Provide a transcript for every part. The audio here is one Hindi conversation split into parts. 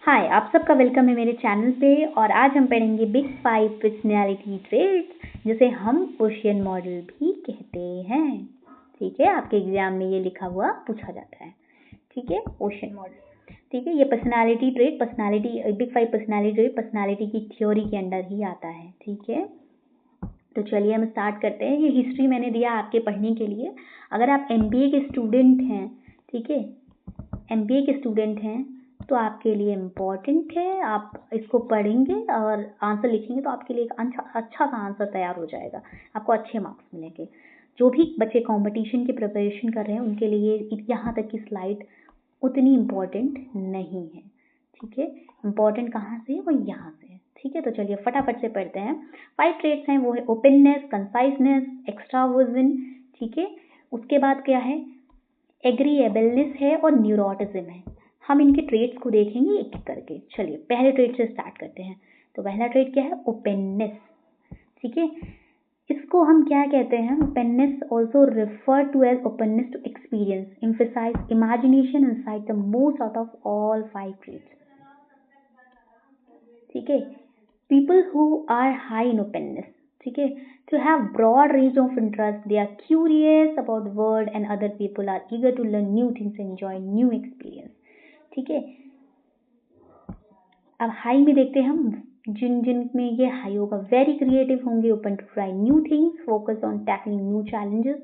हाय, आप सबका वेलकम है मेरे चैनल पे। और आज हम पढ़ेंगे बिग 5 पर्सनैलिटी ट्रेट्स, जिसे हम ओशियन मॉडल भी कहते हैं। ठीक है, आपके एग्जाम में ये लिखा हुआ पूछा जाता है। ठीक है, ओशियन मॉडल। ठीक है, ये personality trait, big 5 personality trait personality की थ्योरी के अंडर ही आता है। ठीक है, तो चलिए हम स्टार्ट करते हैं। ये हिस्ट्री मैंने दिया आपके पढ़ने के लिए। अगर आप MBA के स्टूडेंट हैं, ठीक है, MBA के स्टूडेंट हैं तो आपके लिए इम्पॉर्टेंट है। आप इसको पढ़ेंगे और आंसर लिखेंगे तो आपके लिए एक अच्छा सा आंसर तैयार हो जाएगा, आपको अच्छे मार्क्स मिलेंगे। जो भी बच्चे कंपटीशन की प्रिपरेशन कर रहे हैं उनके लिए यहाँ तक की स्लाइड उतनी इम्पॉर्टेंट नहीं है। ठीक है, इम्पॉर्टेंट कहाँ से है, वो यहाँ से है। ठीक है, तो चलिए फटाफट से पढ़ते हैं। 5 ट्रेट्स हैं, वो है ओपननेस, कंसाइजनेस, एक्स्ट्रावर्जन। ठीक है, उसके बाद क्या है, एग्रीएबलनेस है और न्यूरोटिज्म है। हम इनके ट्रेट्स को देखेंगे एक एक करके। चलिए पहले ट्रेट से स्टार्ट करते हैं। तो पहला ट्रेट क्या है, ओपननेस। ठीक है, इसको हम क्या कहते हैं, openness also refer to as openness to experience, emphasize imagination insight the most out of all 5 traits. ठीक है, people who are high in openness, ठीक है, to have broad range of interest, they are curious about the world and other people are eager to learn new things and enjoy new experience. ठीक है, अब हाई में देखते हैं हम, जिन में ये हाई होगा, वेरी क्रिएटिव होंगे, open to try new things, focus on tackling new challenges,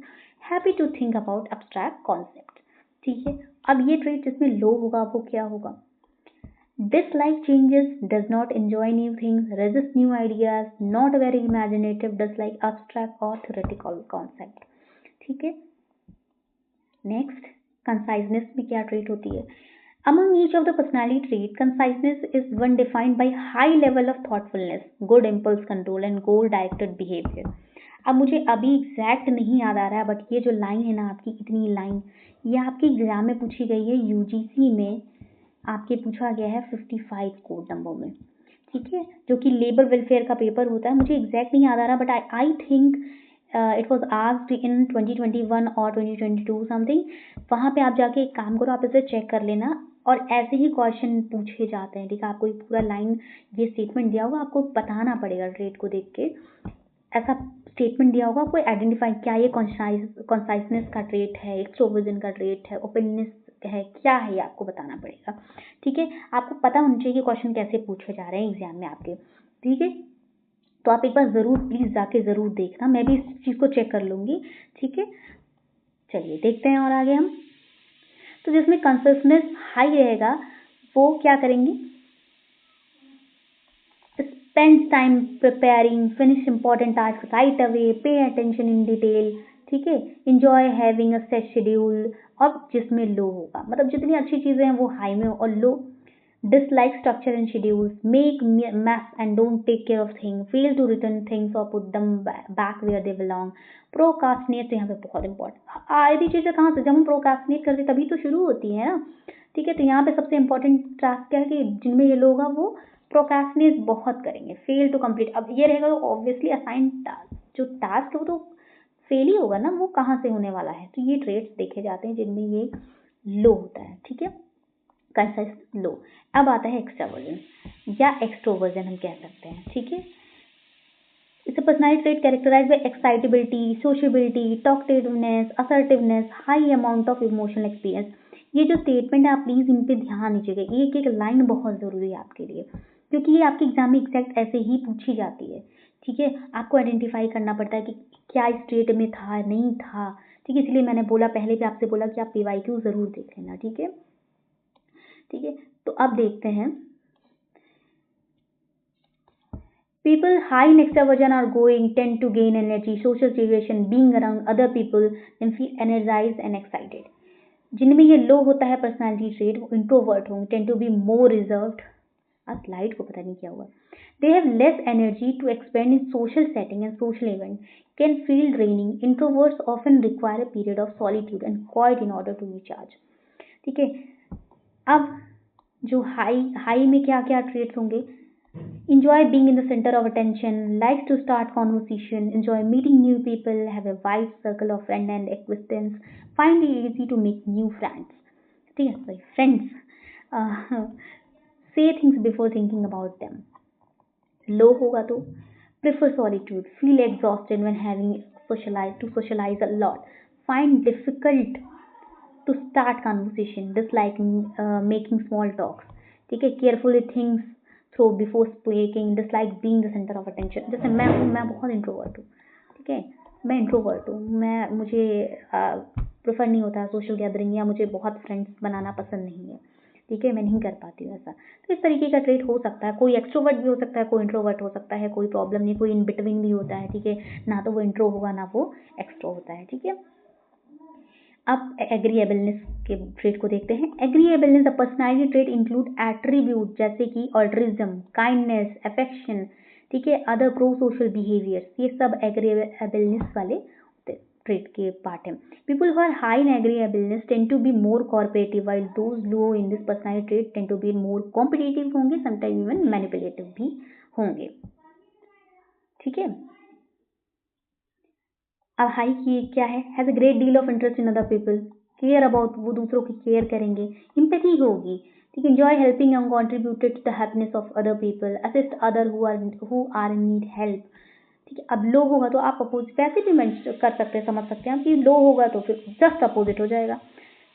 happy to think about abstract concept. ठीक है, अब ये ट्रेट जिसमें लो होगा वो क्या होगा, dislike changes, does not enjoy new things, resist new ideas, not very imaginative, dislike abstract or theoretical concept. ठीक है, नेक्स्ट, कंसाइजनेस में क्या ट्रेट होती है, among each of the personality trait, conciseness is one defined by high level of thoughtfulness, good impulse control and goal directed behavior. अब मुझे अभी एग्जैक्ट नहीं याद आ रहा है, बट ये जो लाइन है ना आपकी, इतनी लाइन ये आपके एग्जाम में पूछी गई है, UGC में आपके पूछा गया है 55 कोड नंबर में। ठीक है, जो कि लेबर वेलफेयर का पेपर होता है, मुझे एग्जैक्ट नहीं याद आ रहा, but I think it was asked in 2021 और 2022 समथिंग। वहाँ पे आप जाके एक काम करो, आप इसे चेक कर लेना, और ऐसे ही क्वेश्चन पूछे जाते हैं। ठीक है, आपको पूरा लाइन ये स्टेटमेंट दिया होगा, आपको बताना पड़ेगा ट्रेट को देख के। ऐसा स्टेटमेंट दिया होगा, आपको आइडेंटिफाई क्या ये कॉन्साइसनेस का ट्रेट है, एक्सट्रोवर्जन का ट्रेट है, ओपननेस है, क्या है, ये आपको बताना पड़ेगा। ठीक है, आपको पता होना चाहिए कि क्वेश्चन कैसे पूछे जा रहे हैं एग्जाम में आपके। ठीक है, तो आप एक बार ज़रूर प्लीज़ जाके ज़रूर देखना, मैं भी इस चीज़ को चेक कर लूँगी। ठीक है, चलिए देखते हैं और आगे हम। तो जिसमें कॉन्सियसनेस हाई रहेगा वो क्या करेंगे, spend time preparing, finish important task right away, pay attention in detail. ठीक है, enjoy having a set schedule. और जिसमें लो होगा, मतलब जितनी अच्छी चीज़ें हैं वो हाई में, और लो dislike structure and schedules, make mess and don't take care of things, fail to return things or put them back where they belong, procrastinate। तो यहाँ पे बहुत इंपॉर्टेंट आधी चीज़ें कहाँ से, जब हम प्रोकास्टिनेट करते तभी तो शुरू होती है ना। ठीक है, तो यहाँ पे सबसे इंपॉर्टेंट टास्क क्या है कि जिनमें ये लोग वो प्रोकास्टिनेट बहुत करेंगे, फेल टू कंप्लीट। अब ये रहेगा तो ऑब्वियसली असाइन टास्क, जो टास्क है वो तो फेल ही होगा ना, वो कहाँ से होने वाला है। तो ये ट्रेट्स देखे जाते हैं जिनमें ये लो होता है। ठीक है, कंसाइज लो। अब आता है एक्स्ट्रावर्जन या एक्सट्रोवर्जन हम कह सकते हैं। ठीक है, it's a personality trait characterised by excitability, sociability, talkativeness, assertiveness, high amount of emotional experience. ये जो स्टेटमेंट है आप प्लीज इन पे ध्यान दीजिएगा, एक एक लाइन बहुत जरूरी है आपके लिए, क्योंकि ये आपके एग्जाम में एग्जैक्ट ऐसे ही पूछी जाती है। ठीक है, आपको आइडेंटिफाई करना पड़ता है कि क्या इस ट्रेट में था, नहीं था। ठीक है, इसलिए मैंने बोला पहले भी आपसे बोला कि आप PYQ जरूर देख लेना। ठीक है, ठीक है, तो अब देखते हैं, people high in extraversion are going tend to gain energy, social situation, being around other people, and feel energized and excited. जिनमें ये लो होता है पर्सनालिटी ट्रेट, वो इंट्रोवर्ट होंगे, tend to be more reserved. आज स्लाइड को पता नहीं क्या हुआ। They have less energy to expend in social setting and social event, can feel draining. Introverts often require a period of solitude and quiet in order to recharge. ठीक है, अब जो हाई में क्या क्या ट्रेट्स होंगे, enjoy being in the center of attention, likes to start conversation, enjoy meeting new people, have a wide circle of friend and acquaintance, find it easy to make new friends। ठीक है, sorry, friends, से things before thinking about them. लो होगा तो prefer solitude, feel exhausted when having socialize a lot, find difficult to start conversation, dislike making small talks, ठीक है, carefully things through before speaking, dislike being the center of attention। जैसे मैं बहुत इंट्रोवर्ट हूँ, ठीक है, मैं इंट्रोवर्ट हूँ, मुझे प्रेफर नहीं होता सोशल गैदरिंग, या मुझे बहुत फ्रेंड्स बनाना पसंद नहीं है, ठीक है, मैं नहीं कर पाती हूँ ऐसा। तो इस तरीके का ट्रेट हो सकता है, कोई एक्सट्रोवर्ट भी हो सकता है, कोई इंट्रोवर्ट हो सकता है, कोई प्रॉब्लम नहीं, कोई इन बिटवीन भी होता है, ठीक है, ना तो वो इंट्रो होगा ना वो एक्सट्रो होता है, ठीक है। अब एग्रीएबलनेस के ट्रेट को देखते हैं। एग्रीएबलनेस अ पर्सनैलिटी ट्रेट इंक्लूड एट्रीब्यूट जैसे कि ऑल्ट्रिज्म, काइंडनेस, अफेक्शन, ठीक है, अदर प्रो सोशल बिहेवियर्स, ये सब एग्रीएबलनेस वाले ट्रेट के पार्ट हैं। People who are high in agreeableness tend to be more cooperative, while those low in this personality trait tend to be more competitive होंगे, समटाइम इवन मैनिपुलेटिव भी होंगे, ठीक है। अब हाई की क्या है, has a great deal of interest in other people, care about, वो दूसरों की केयर करेंगे, एम्पैथी होगी, ठीक है, enjoy helping and contributed to the happiness of other people, assist other who are in need help, ठीक है। अब लो होगा तो आप अपोजिट वैसे भी कर सकते हैं, समझ सकते हैं कि लो होगा तो फिर जस्ट अपोजिट हो जाएगा।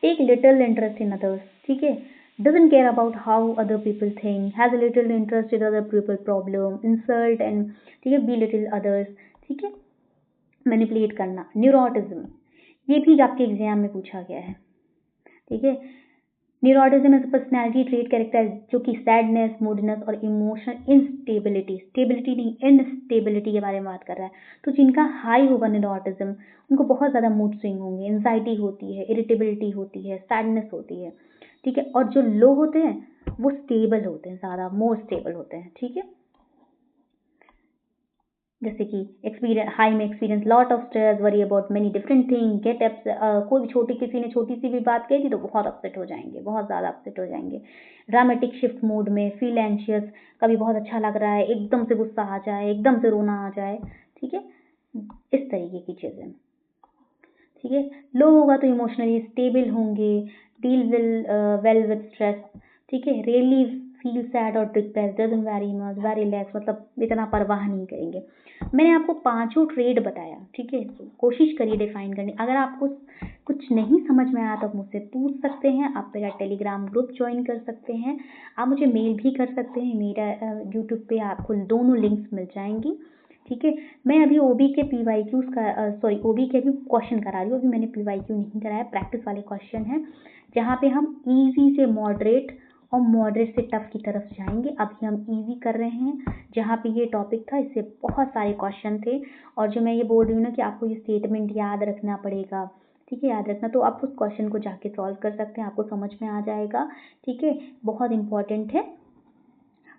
Take little interest in others, ठीक है, doesn't care about how other people think, has a little interest in other people problem, insult and, ठीक है, बी लिटिल अदर्स, ठीक है, मैनिपुलेट करना। न्यूरोटिज्म, ये भी आपके एग्जाम में पूछा गया है, ठीक है। Neuroticism is personality trait character जो कि सैडनेस, मूडनेस और इमोशनल इंस्टेबिलिटी, स्टेबिलिटी नहीं इनस्टेबिलिटी के बारे में बात कर रहा है। तो जिनका हाई होगा न्यूरोटिज्म, उनको बहुत ज़्यादा मूड स्विंग होंगे, एंजाइटी होती है, इरिटेबिलिटी होती है, सैडनेस होती है, ठीक है। और जो लो होते हैं वो स्टेबल होते हैं, ज़्यादा मोर स्टेबल होते हैं, ठीक है। जैसे कि एक्सपीरियंस, हाई में experience lot of stress, worry about many different thing, get कोई भी किसी ने छोटी सी भी बात कही थी तो बहुत अपसेट हो जाएंगे, बहुत ज़्यादा अपसेट हो जाएंगे। ड्रामेटिक शिफ्ट मूड में, फील एंशियस, कभी बहुत अच्छा लग रहा है एकदम से गुस्सा आ जाए, एकदम से रोना आ जाए, ठीक है, इस तरीके की चीज़ें, ठीक है। लो होगा तो इमोशनली स्टेबल होंगे, डील वेल विद स्ट्रेस, ठीक है, रियली फील सैड और depress, doesn't very much, very less, मतलब इतना परवाह नहीं करेंगे। मैंने आपको पांचों ट्रेड बताया, ठीक है, कोशिश करिए डिफाइन करने। अगर आपको कुछ नहीं समझ में आया तो आप मुझसे पूछ सकते हैं, आप मेरा टेलीग्राम ग्रुप ज्वाइन कर सकते हैं, आप मुझे मेल भी कर सकते हैं, मेरा यूट्यूब पे आपको दोनों लिंक्स मिल जाएंगी, ठीक है। मैं अभी ओबी के PYQs का ओबी के भी क्वेश्चन करा रही हूँ, अभी मैंने PYQ नहीं कराया, प्रैक्टिस वाले क्वेश्चन हैं जहाँ पे हम ईजी से मॉडरेट और मॉडरेट से टफ की तरफ जाएंगे। अभी हम इजी कर रहे हैं, जहाँ पे ये टॉपिक था इससे बहुत सारे क्वेश्चन थे, और जो मैं ये बोल रही हूँ ना कि आपको ये स्टेटमेंट याद रखना पड़ेगा, ठीक है, याद रखना, तो आप उस क्वेश्चन को जाके सॉल्व कर सकते हैं, आपको समझ में आ जाएगा, ठीक है, बहुत इंपॉर्टेंट है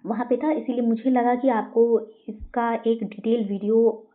वहाँ पे था। इसीलिए मुझे लगा कि आपको इसका एक डिटेल वीडियो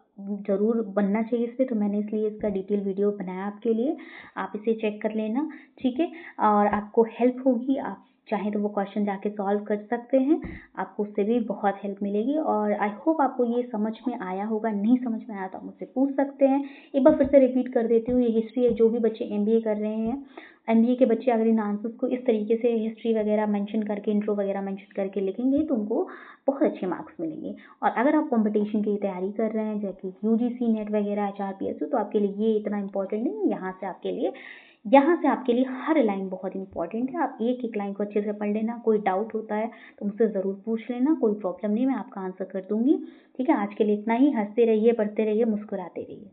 ज़रूर बनना चाहिए इस पर, तो मैंने इसलिए इसका डिटेल वीडियो बनाया आपके लिए, आप इसे चेक कर लेना, ठीक है, और आपको हेल्प होगी, आप चाहें तो वो क्वेश्चन जाके सॉल्व कर सकते हैं, आपको उससे भी बहुत हेल्प मिलेगी। और आई होप आपको ये समझ में आया होगा, नहीं समझ में आया तो आप मुझसे पूछ सकते हैं। एक बार फिर से रिपीट कर देती हूँ, ये हिस्ट्री है, जो भी बच्चे MBA कर रहे हैं, MBA के बच्चे अगर इन आंसर्स को इस तरीके से हिस्ट्री वगैरह मेंशन करके, इंट्रो वगैरह मेंशन करके लिखेंगे तो उनको बहुत अच्छे मार्क्स मिलेंगे। और अगर आप कंपटीशन की तैयारी कर रहे हैं जैसे UGC नेट वगैरह, HRPSU, तो आपके लिए ये इतना इंपॉर्टेंट नहीं है। यहाँ से आपके लिए हर लाइन बहुत इंपॉर्टेंट है, आप एक एक लाइन को अच्छे से पढ़ लेना, कोई डाउट होता है तो मुझसे ज़रूर पूछ लेना, कोई प्रॉब्लम नहीं, मैं आपका आंसर कर दूंगी, ठीक है। आज के लिए इतना ही, हंसते रहिए, पढ़ते रहिए, मुस्कुराते रहिए।